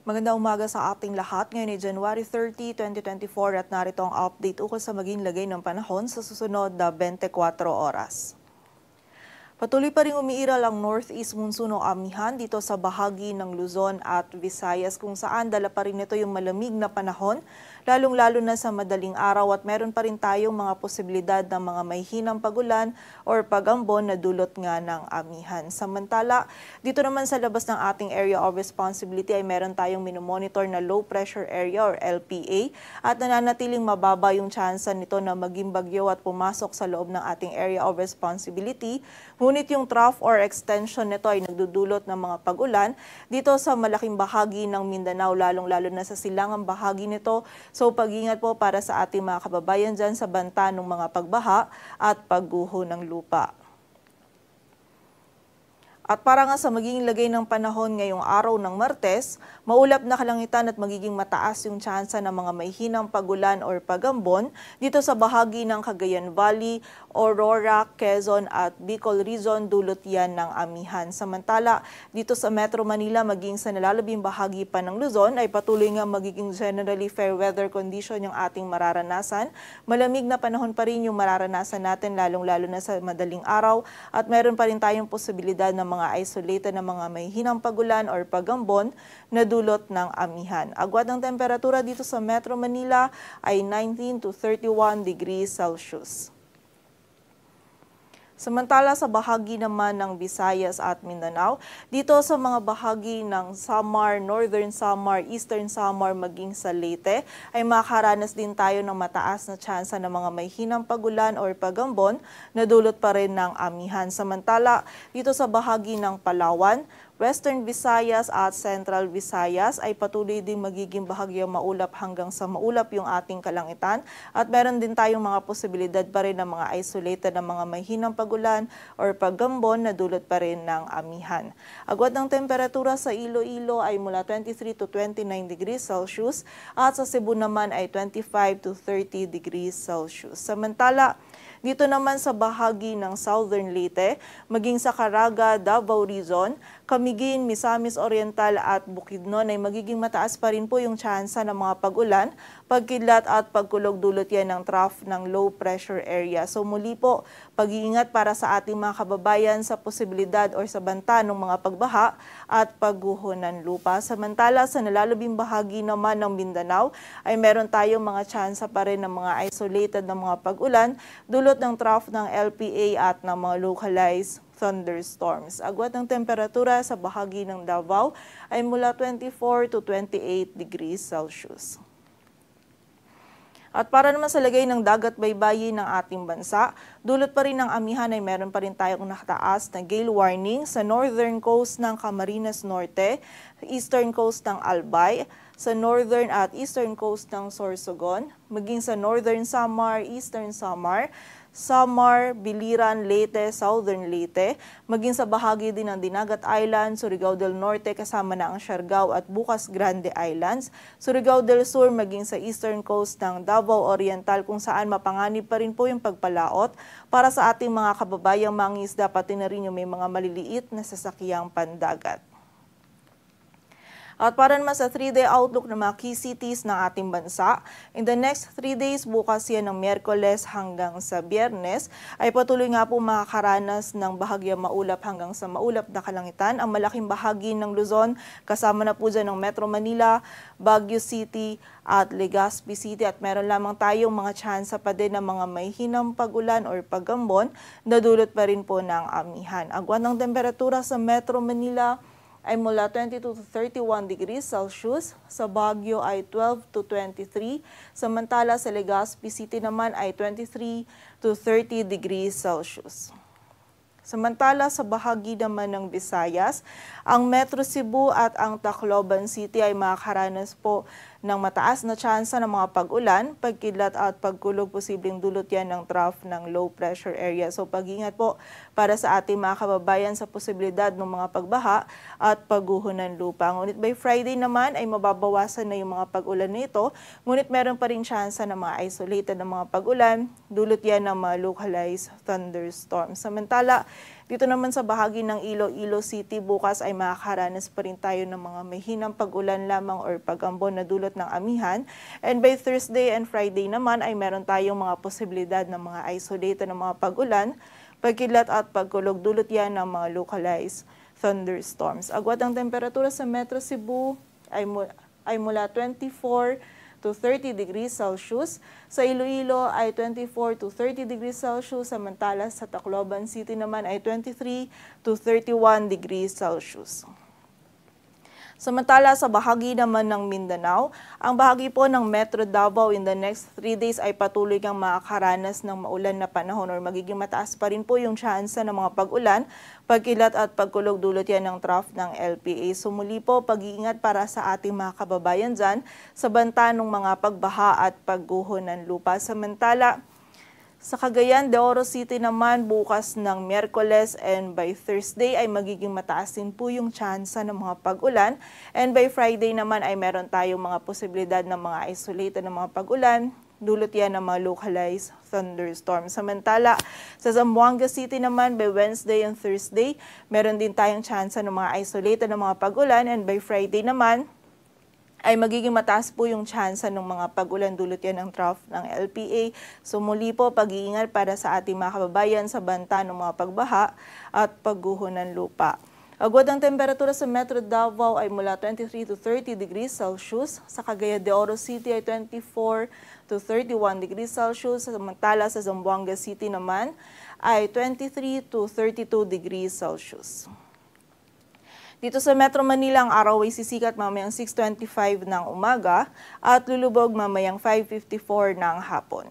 Magandang umaga sa ating lahat. Ngayon ay January 30, 2024 at narito ang update ukol sa maging lagay ng panahon sa susunod na 24 oras. Patuloy pa rin umiiral ang northeast monsoon o amihan dito sa bahagi ng Luzon at Visayas kung saan dala pa rin ito yung malamig na panahon, lalong-lalo na sa madaling araw at meron pa rin tayong mga posibilidad ng mga may hinang pagulan or pagambon na dulot nga ng amihan. Samantala, dito naman sa labas ng ating area of responsibility ay meron tayong minomonitor na low pressure area or LPA at nananatiling mababa yung tsansa nito na maging bagyo at pumasok sa loob ng ating area of responsibility. Ngunit yung trough or extension nito ay nagdudulot ng mga pag-ulan dito sa malaking bahagi ng Mindanao, lalong-lalo na sa silangang bahagi nito. So pag-ingat po para sa ating mga kababayan dyan sa banta ng mga pagbaha at pagguho ng lupa. At para nga sa magiging lagay ng panahon ngayong araw ng Martes, maulap na kalangitan at magiging mataas yung tsansa ng mga may hinang pagulan or pagambon dito sa bahagi ng Cagayan Valley, Aurora, Quezon at Bicol Region, dulot yan ng amihan. Samantala, dito sa Metro Manila maging sa nalalabing bahagi pa ng Luzon ay patuloy nga magiging generally fair weather condition yung ating mararanasan. Malamig na panahon pa rin yung mararanasan natin lalong-lalo na sa madaling araw at meron pa rin tayong posibilidad ng mga isolated na mga may hinang pagulan or pagambon na dulot ng amihan. Agwat ng temperatura dito sa Metro Manila ay 19 to 31 degrees Celsius. Samantala sa bahagi naman ng Visayas at Mindanao, dito sa mga bahagi ng Samar, Northern Samar, Eastern Samar maging sa Leyte, ay makakaranas din tayo ng mataas na tsansa ng mga may hinang pagulan or pagambon na dulot pa rin ng amihan. Samantala, dito sa bahagi ng Palawan, Western Visayas at Central Visayas ay patuloy din magiging bahagyang maulap hanggang sa maulap yung ating kalangitan at meron din tayong mga posibilidad pa rin ng mga isolated na mga may hinang pagulan or pagambon na dulot pa rin ng amihan. Agwat ng temperatura sa Iloilo ay mula 23 to 29 degrees Celsius at sa Cebu naman ay 25 to 30 degrees Celsius. Samantala, dito naman sa bahagi ng Southern Leyte, maging sa Caraga, Davao Region, Camiguin, Misamis Oriental at Bukidnon ay magiging mataas pa rin po yung tsansa ng mga pag-ulan, pagkidlat at pagkulog dulot yan ng trough ng low pressure area. So muli po, pag-iingat para sa ating mga kababayan sa posibilidad o sa banta ng mga pagbaha at pagguho ng lupa. Samantala sa nalalabing bahagi naman ng Mindanao ay meron tayong mga tsansa pa rin ng mga isolated na mga pag-ulan dulot ng trough ng LPA at ng mga localized thunderstorms. Agwat ng temperatura sa bahagi ng Davao ay mula 24 to 28 degrees Celsius. At para naman sa lagay ng dagat baybayin ng ating bansa, dulot pa rin ng amihan ay meron pa rin tayong nakataas na gale warning sa northern coast ng Camarines Norte, eastern coast ng Albay, sa northern at eastern coast ng Sorsogon, maging sa northern Samar, eastern Samar, Samar, Biliran, Leyte, Southern Leyte, maging sa bahagi din ng Dinagat Island, Surigao del Norte kasama na ang Siargao at Bukas Grande Islands, Surigao del Sur maging sa eastern coast ng Davao Oriental kung saan mapanganib pa rin po yung pagpalaot para sa ating mga kababayang mangingisda pati na rin yung may mga maliliit na sasakyang pandagat. At para naman sa 3-day outlook ng mga key cities ng ating bansa, in the next 3 days, bukas yan ng Miyerkules hanggang sa Biyernes, ay patuloy nga po makakaranas ng bahagyang maulap hanggang sa maulap na kalangitan. Ang malaking bahagi ng Luzon, kasama na po dyan ng Metro Manila, Baguio City at Legazpi City. At meron lamang tayong mga tsansa pa din ng mga may hinang pagulan or pagambon na dulot pa rin po ng amihan. Agwan ng temperatura sa Metro Manila ay mula 22 to 31 degrees Celsius, sa Baguio ay 12 to 23, samantala sa Legazpi City naman ay 23 to 30 degrees Celsius. Samantala sa bahagi naman ng Visayas, ang Metro Cebu at ang Tacloban City ay makakaranas po ng mataas na tsansa ng mga pag-ulan, pagkidlat at pagkulog, posibleng dulot yan ng trough ng low pressure area. So pag-ingat po para sa ating mga kababayan sa posibilidad ng mga pagbaha at pagguho ng lupa. Ngunit by Friday naman ay mababawasan na yung mga pag-ulan nito, ngunit meron pa rin tsansa ng mga isolated na mga pag-ulan, dulot yan ng mga localized thunderstorms. Samantala, Dito naman sa bahagi ng Iloilo City, bukas ay makakaranas pa rin tayo ng mga mahinang pag-ulan lamang or pag-ambon na dulot ng amihan. And by Thursday and Friday naman ay meron tayong mga posibilidad ng mga isolated na mga pag-ulan, pagkilat at pagkulog, dulot yan ng mga localized thunderstorms. Agwat ang temperatura sa Metro Cebu ay mula 24 to 30 degrees Celsius. Sa Iloilo ay 24 to 30 degrees Celsius. Samantala sa Tacloban City naman ay 23 to 31 degrees Celsius. Samantala sa bahagi naman ng Mindanao, ang bahagi po ng Metro Davao in the next 3 days ay patuloy kang makakaranas ng maulan na panahon or magiging mataas pa rin po yung tsansa ng mga pag-ulan, pagkilat at pagkulog, dulot yan ng trough ng LPA. So muli po, pag-iingat para sa ating mga kababayan dyan sa banta ng mga pagbaha at pagguho ng lupa. Samantala, sa Cagayan de Oro City naman, bukas ng Miyerkules and by Thursday ay magiging mataas din po yung tsansa ng mga pag-ulan. And by Friday naman ay meron tayong mga posibilidad ng mga isolated na mga pag-ulan. Dulot yan ng mga localized thunderstorms. Samantala, sa Zamboanga City naman, by Wednesday and Thursday, meron din tayong tsansa ng mga isolated na mga pag-ulan. And by Friday naman, ay magiging mataas po yung tsansa ng mga pag-ulan, dulot yan ng trough ng LPA. So muli po, pag-iingat para sa ating mga kababayan sa banta ng mga pagbaha at pagguho ng lupa. Agwat ang temperatura sa Metro Davao ay mula 23 to 30 degrees Celsius. Sa Cagayan de Oro City ay 24 to 31 degrees Celsius. Samantala sa Zamboanga City naman ay 23 to 32 degrees Celsius. Dito sa Metro Manila, ang araw ay sisikat mamayang 6:25 ng umaga at lulubog mamayang 5:54 ng hapon.